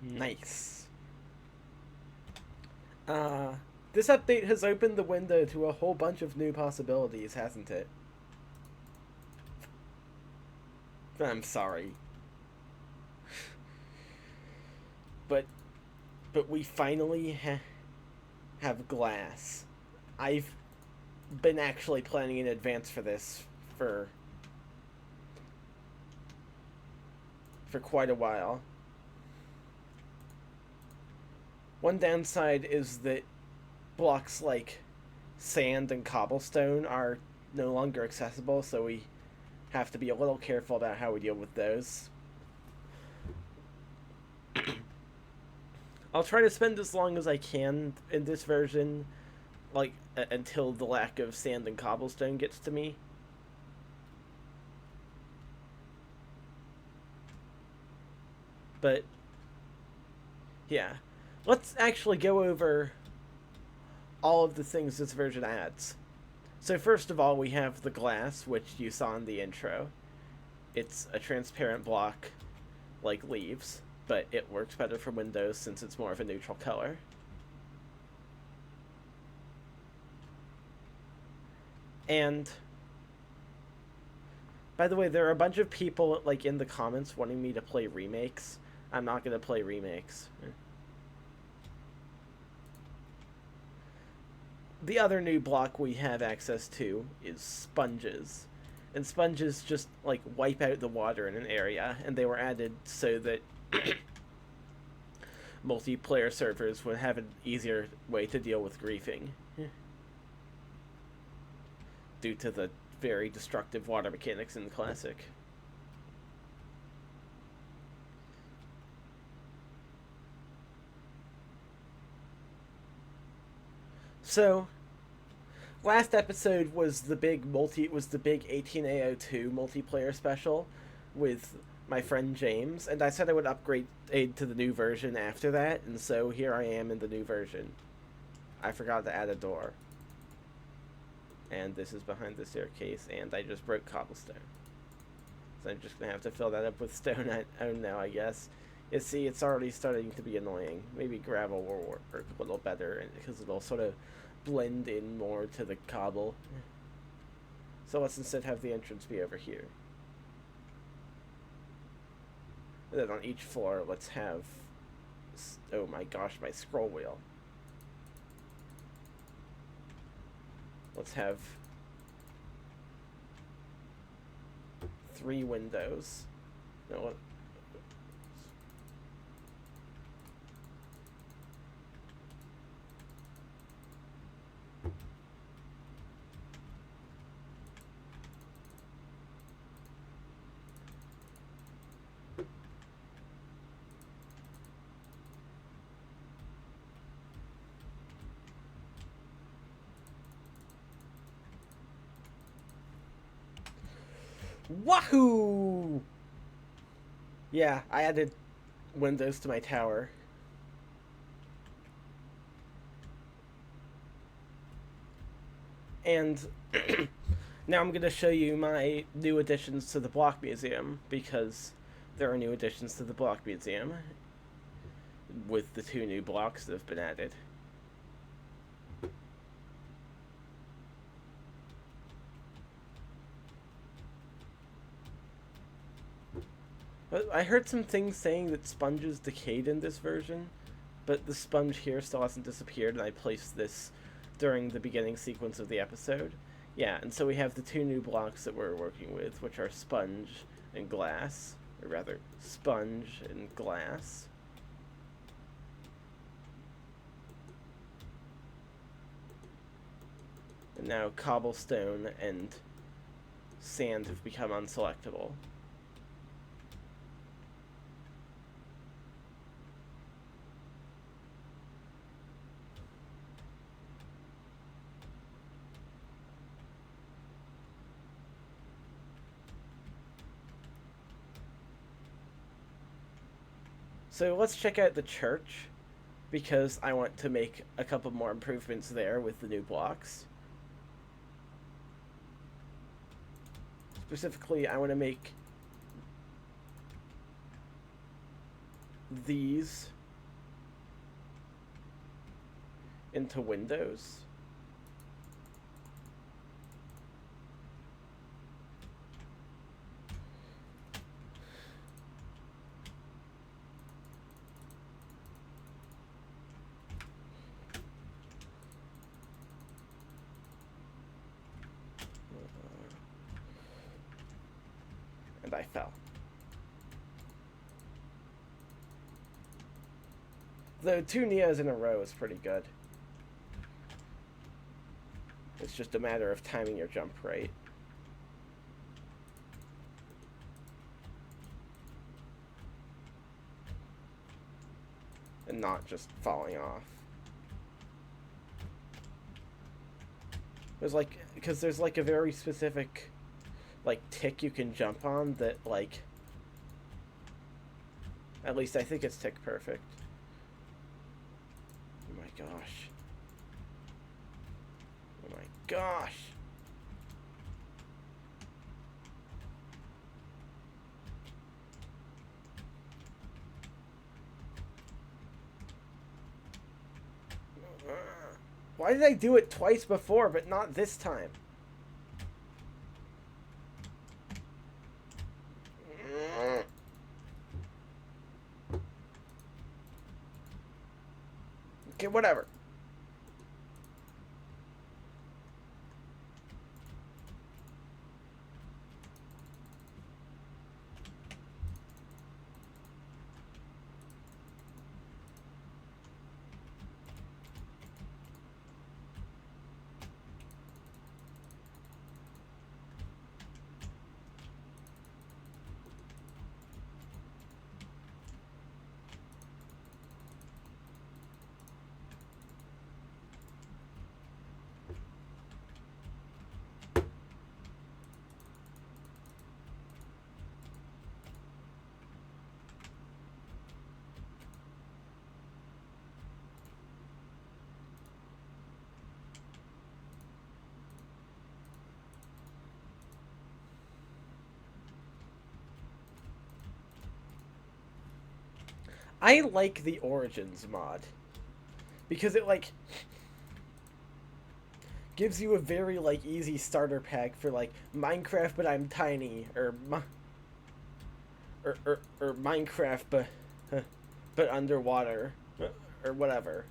Nice. Uh, this update has opened the window to a whole bunch of new possibilities, hasn't it? I'm sorry. But we finally have glass. I've been actually planning in advance for this for quite a while. One downside is that blocks like sand and cobblestone are no longer accessible, so we have to be a little careful about how we deal with those. I'll try to spend as long as I can in this version, like until the lack of sand and cobblestone gets to me. But yeah, let's actually go over all of the things this version adds. So first of all, we have the glass, which you saw in the intro. It's a transparent block like leaves, but it works better for Windows since it's more of a neutral color. And by the way, there are a bunch of people like in the comments wanting me to play remakes. I'm not going to play remakes. The other new block we have access to is sponges. And sponges just like wipe out the water in an area, and they were added so that multiplayer servers would have an easier way to deal with griefing due to the very destructive water mechanics in the Classic. So, last episode was the big 18A02 multiplayer special with my friend James, and I said I would upgrade to the new version after that, and so here I am in the new version. I forgot to add a door. And this is behind the staircase, and I just broke cobblestone. So I'm just gonna have to fill that up with stone I own now, I guess. You see, it's already starting to be annoying. Maybe gravel will work a little better, because it'll sort of blend in more to the cobble. So let's instead have the entrance be over here. And then on each floor, let's have... Oh my gosh, my scroll wheel. Let's have 3 windows. No, what? Wahoo! Yeah, I added windows to my tower. And now I'm going to show you my new additions to the Block Museum, because there are new additions to the Block Museum with the 2 new blocks that have been added. I heard some things saying that sponges decayed in this version, but the sponge here still hasn't disappeared, and I placed this during the beginning sequence of the episode. Yeah, and so we have the 2 new blocks that we're working with, which are sponge and glass, or rather, sponge and glass. And now cobblestone and sand have become unselectable. So let's check out the church, because I want to make a couple more improvements there with the new blocks. Specifically, I want to make these into windows. And I fell. The 2 Neos in a row is pretty good. It's just a matter of timing your jump right. And not just falling off. There's like, because there's like a very specific like tick you can jump on that like, at least I think it's tick perfect. Oh my gosh. Oh my gosh. Why did I do it twice before but not this time? Okay, whatever. I like the Origins mod because it like gives you a very like easy starter pack for like Minecraft but I'm tiny, or Minecraft but underwater, or whatever.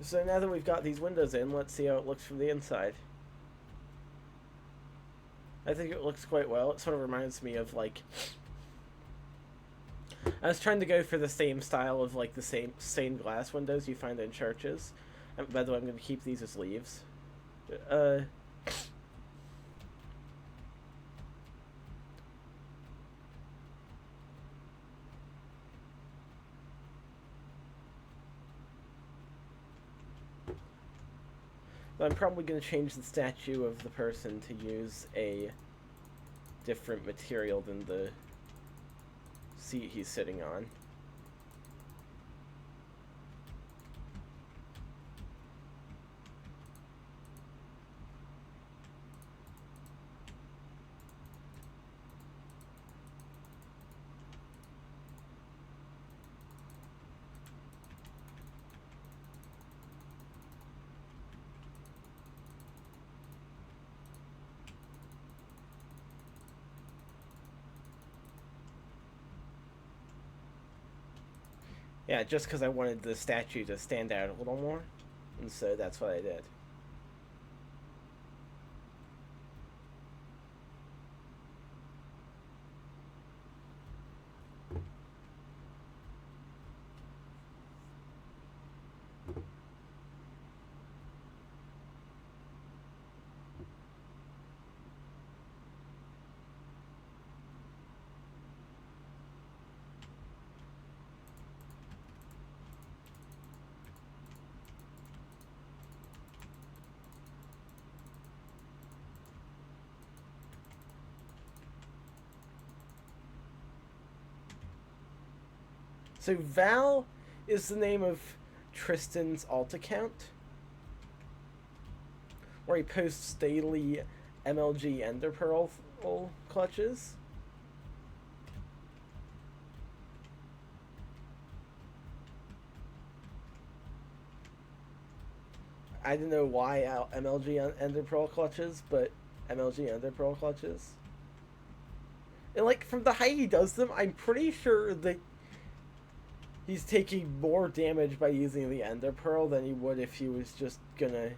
So now that we've got these windows in, let's see how it looks from the inside. I think it looks quite well. It sort of reminds me of like, I was trying to go for the same style of like the same stained glass windows you find in churches. By the way, I'm going to keep these as leaves. I'm probably going to change the statue of the person to use a different material than the seat he's sitting on. Yeah, just because I wanted the statue to stand out a little more, and so that's what I did. So Val is the name of Tristan's alt account. where he posts daily MLG Ender Pearl clutches. I don't know why MLG Ender Pearl clutches, but MLG Ender Pearl clutches. And like from the height he does them, I'm pretty sure that he's taking more damage by using the Ender Pearl than he would if he was just gonna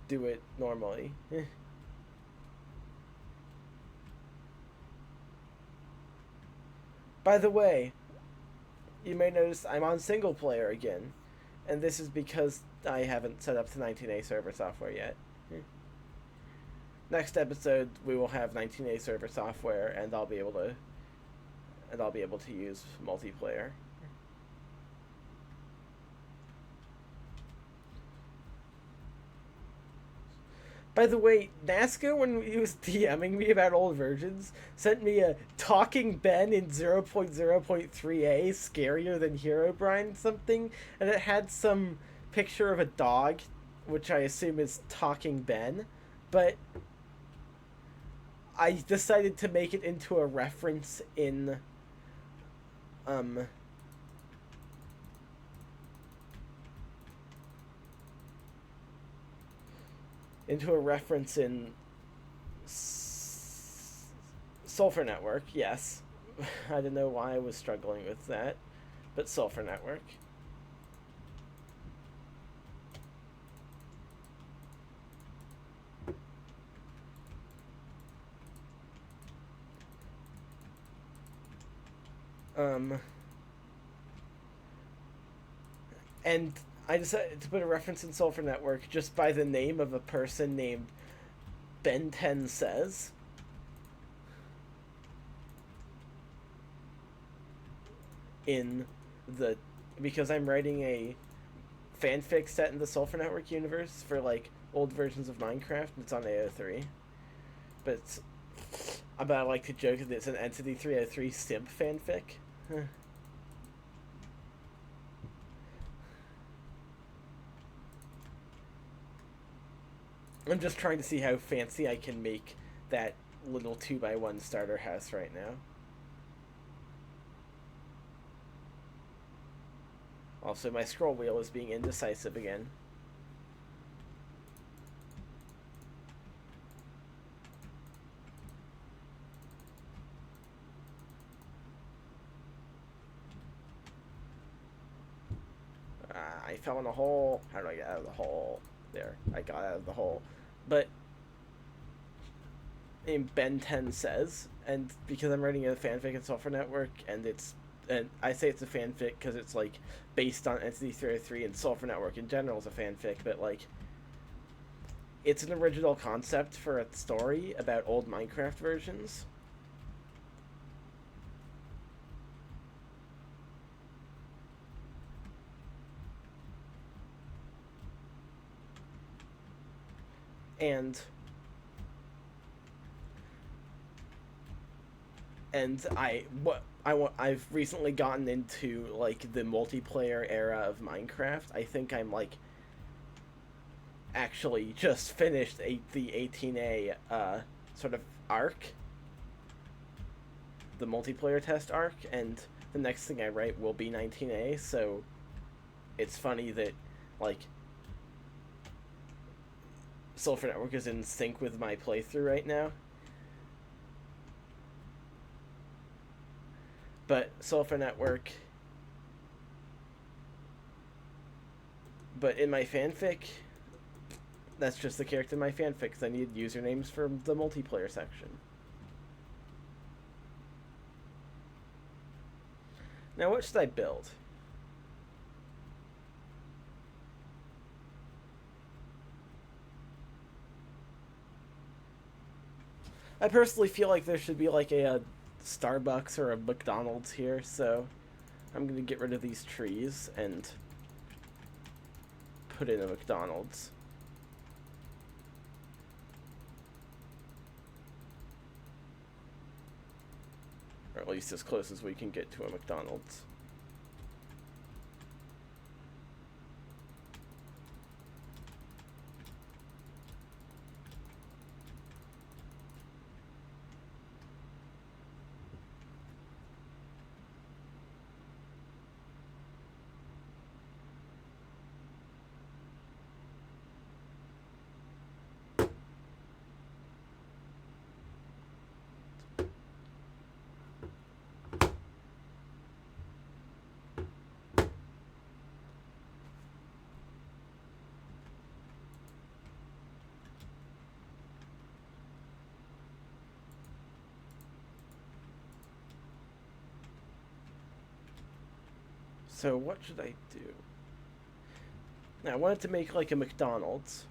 do it normally. By the way, you may notice I'm on single player again, and this is because I haven't set up the 19A server software yet. Next episode we will have 19A server software, and I'll be able to use multiplayer. By the way, Nasco, when he was DMing me about old versions, sent me a Talking Ben in 0.0.3a, scarier than Herobrine something, and it had some picture of a dog, which I assume is Talking Ben, but I decided to make it into a reference in Sulfur Network, yes. I didn't know why I was struggling with that, but Sulfur Network. And I decided to put a reference in Sulfur Network just by the name of a person named Ben 10 Says. Because I'm writing a fanfic set in the Sulfur Network universe for like old versions of Minecraft. It's on AO3, but I like to joke that it's an Entity 303 simp fanfic. I'm just trying to see how fancy I can make that little 2x1 starter house right now. Also, my scroll wheel is being indecisive again. I fell in a hole. How do I get out of the hole? There, I got out of the hole. But Ben 10 Says, and because I'm writing a fanfic in Sulfur Network, and I say it's a fanfic because it's like based on Entity 303, and Sulfur Network in general is a fanfic, but like it's an original concept for a story about old Minecraft versions. And I've recently gotten into like the multiplayer era of Minecraft. I think I'm like actually just finished the 18A sort of arc, the multiplayer test arc, and the next thing I write will be 19A. So it's funny that like Sulfur Network is in sync with my playthrough right now. But Sulfur Network... But in my fanfic, that's just the character in my fanfic, because I need usernames for the multiplayer section. Now what should I build? I personally feel like there should be like a Starbucks or a McDonald's here, so I'm gonna get rid of these trees and put in a McDonald's. Or at least as close as we can get to a McDonald's. So what should I do? Now, I wanted to make like a McDonald's.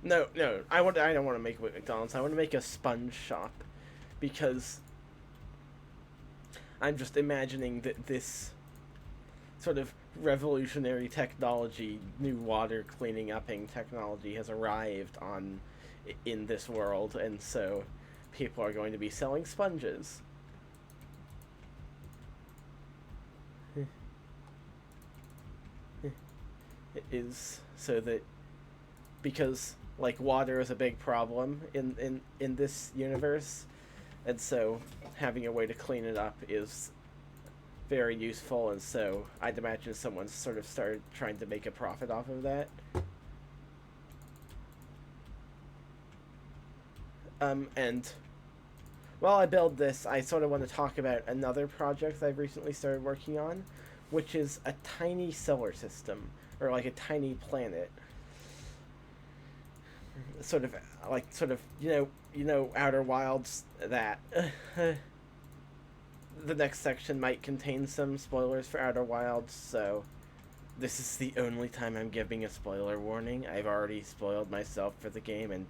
No, no, I don't want to make a McDonald's. I want to make a sponge shop, because I'm just imagining that this sort of revolutionary technology, new water cleaning upping technology, has arrived in this world, and so people are going to be selling sponges. It is so that, because like water is a big problem in this universe, and so having a way to clean it up is very useful, and so I'd imagine someone's sort of started trying to make a profit off of that. And while I build this, I sort of want to talk about another project I've recently started working on, which is a tiny solar system, or like a tiny planet. Sort of Outer Wilds, that the next section might contain some spoilers for Outer Wilds, so this is the only time I'm giving a spoiler warning. I've already spoiled myself for the game, and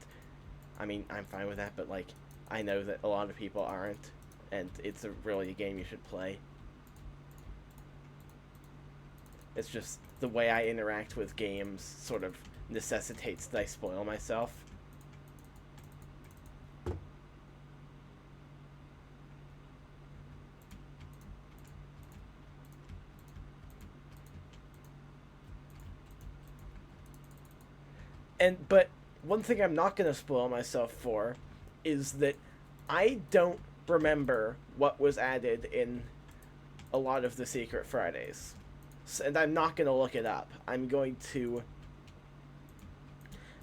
I mean, I'm fine with that, but like, I know that a lot of people aren't, and it's really a game you should play. It's just the way I interact with games sort of necessitates that I spoil myself. But one thing I'm not going to spoil myself for is that I don't remember what was added in a lot of the Secret Fridays. And I'm not going to look it up. I'm going to,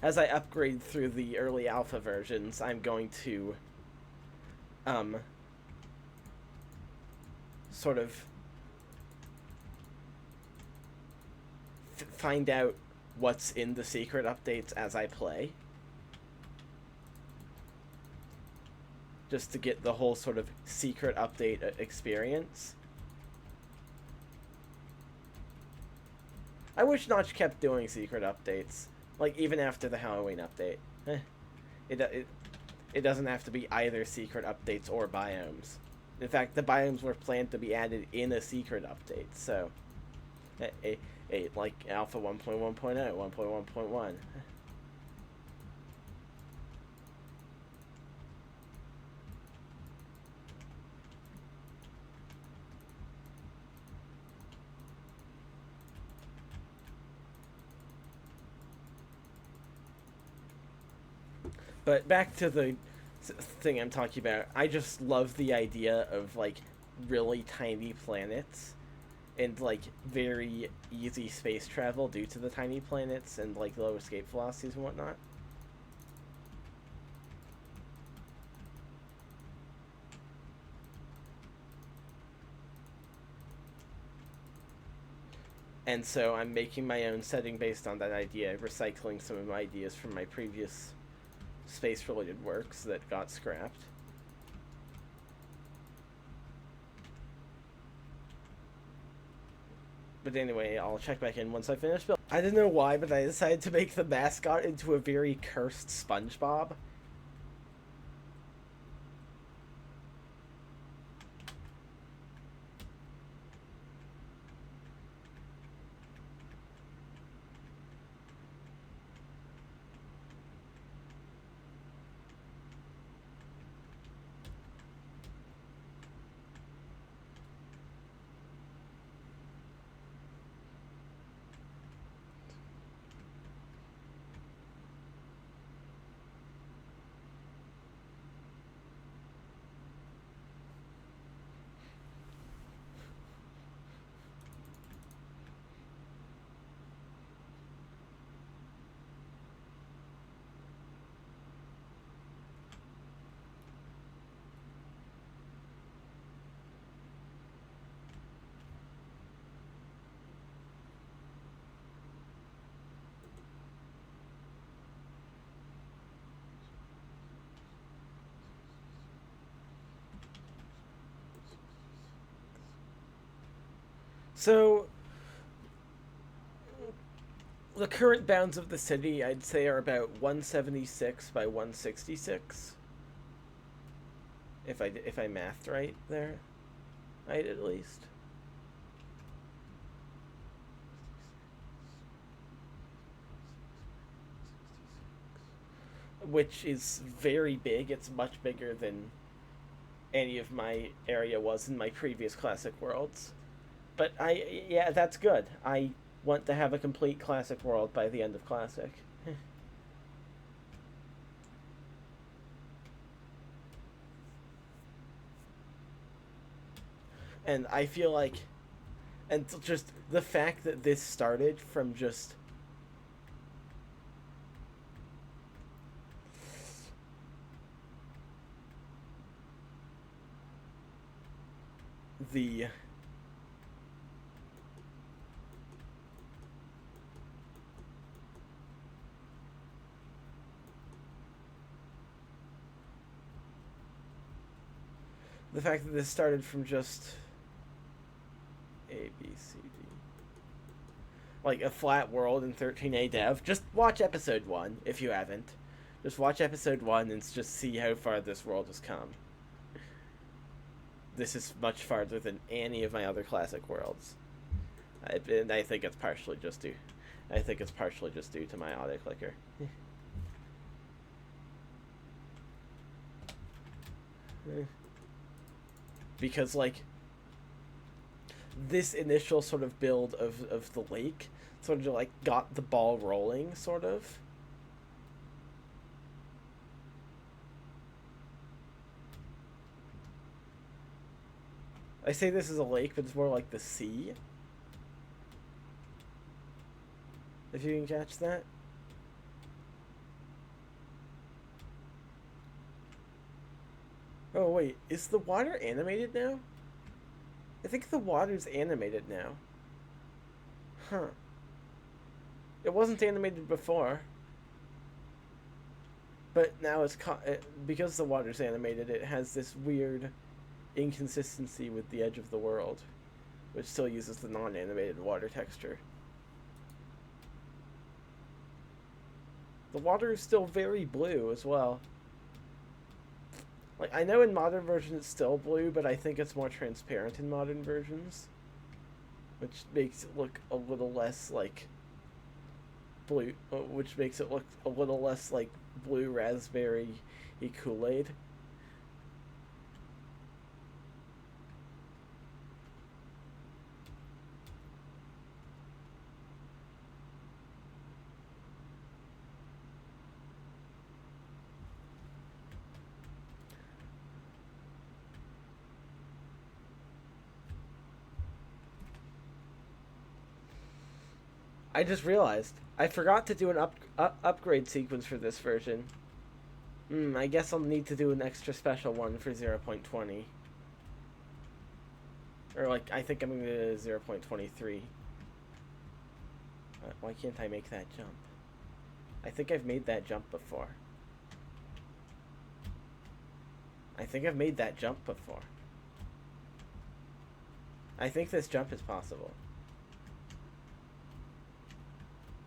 as I upgrade through the early alpha versions, I'm going to sort of find out what's in the secret updates as I play, just to get the whole sort of secret update experience. I wish Notch kept doing secret updates, like even after the Halloween update. It doesn't have to be either secret updates or biomes. In fact, the biomes were planned to be added in a secret update, so like Alpha 1.1.0, 1.1.1. But back to the thing I'm talking about. I just love the idea of like really tiny planets and like very easy space travel due to the tiny planets and like low escape velocities and whatnot. And so I'm making my own setting based on that idea, recycling some of my ideas from my previous space-related works that got scrapped. But anyway, I'll check back in once I finish building. I don't know why, but I decided to make the mascot into a very cursed SpongeBob. So, the current bounds of the city, I'd say, are about 176 by 166. If I mathed right there, right at least. Which is very big. It's much bigger than any of my area was in my previous Classic Worlds. But yeah, that's good. I want to have a complete Classic World by the end of Classic. And I feel like, and just the fact that this started from just the fact that this started from just A, B, C, D, like a flat world in 13A dev. Just watch episode 1 if you haven't. Just watch episode 1 and just see how far this world has come. This is much farther than any of my other Classic Worlds. And I think it's partially just due. I think it's partially just due to my auto clicker. Because, like, this initial sort of build of the lake sort of like got the ball rolling, sort of. I say this is a lake, but it's more like the sea. If you can catch that. Oh wait, is the water animated now? I think the water's animated now. Huh. It wasn't animated before. But now because the water's animated, it has this weird inconsistency with the edge of the world, which still uses the non-animated water texture. The water is still very blue as well. Like, I know in modern versions it's still blue, but I think it's more transparent in modern versions, which makes it look a little less like blue, which makes it look a little less like blue raspberry Kool-Aid. I just realized I forgot to do an upgrade sequence for this version. I guess I'll need to do an extra special one for 0.20. Or, like, I think I'm going to do 0.23. Why can't I make that jump? I think I've made that jump before. I think I've made that jump before. I think this jump is possible.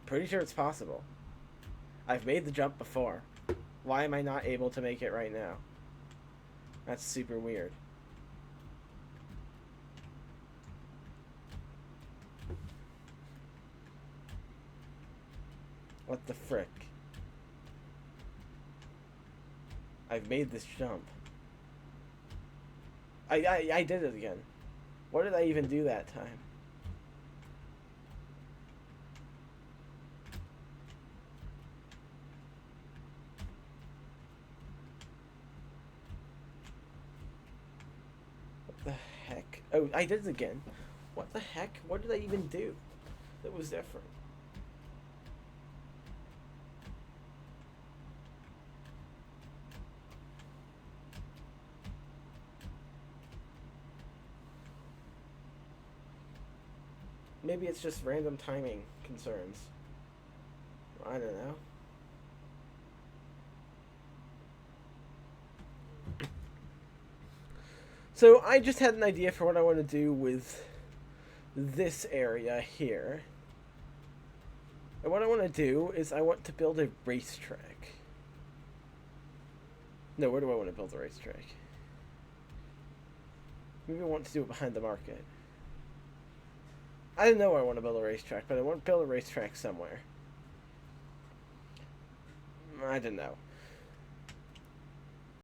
Pretty sure it's possible. I've made the jump before. Why am I not able to make it right now? That's super weird. What the frick? I've made this jump. I did it again. What did I even do that time? Oh, I did it again. What the heck? What did I even do that was different? Maybe it's just random timing concerns. I don't know. So I just had an idea for what I want to do with this area here. And what I want to do is I want to build a racetrack. No, where do I want to build a racetrack? Maybe I want to do it behind the market. I don't know where I want to build a racetrack, but I want to build a racetrack somewhere. I don't know.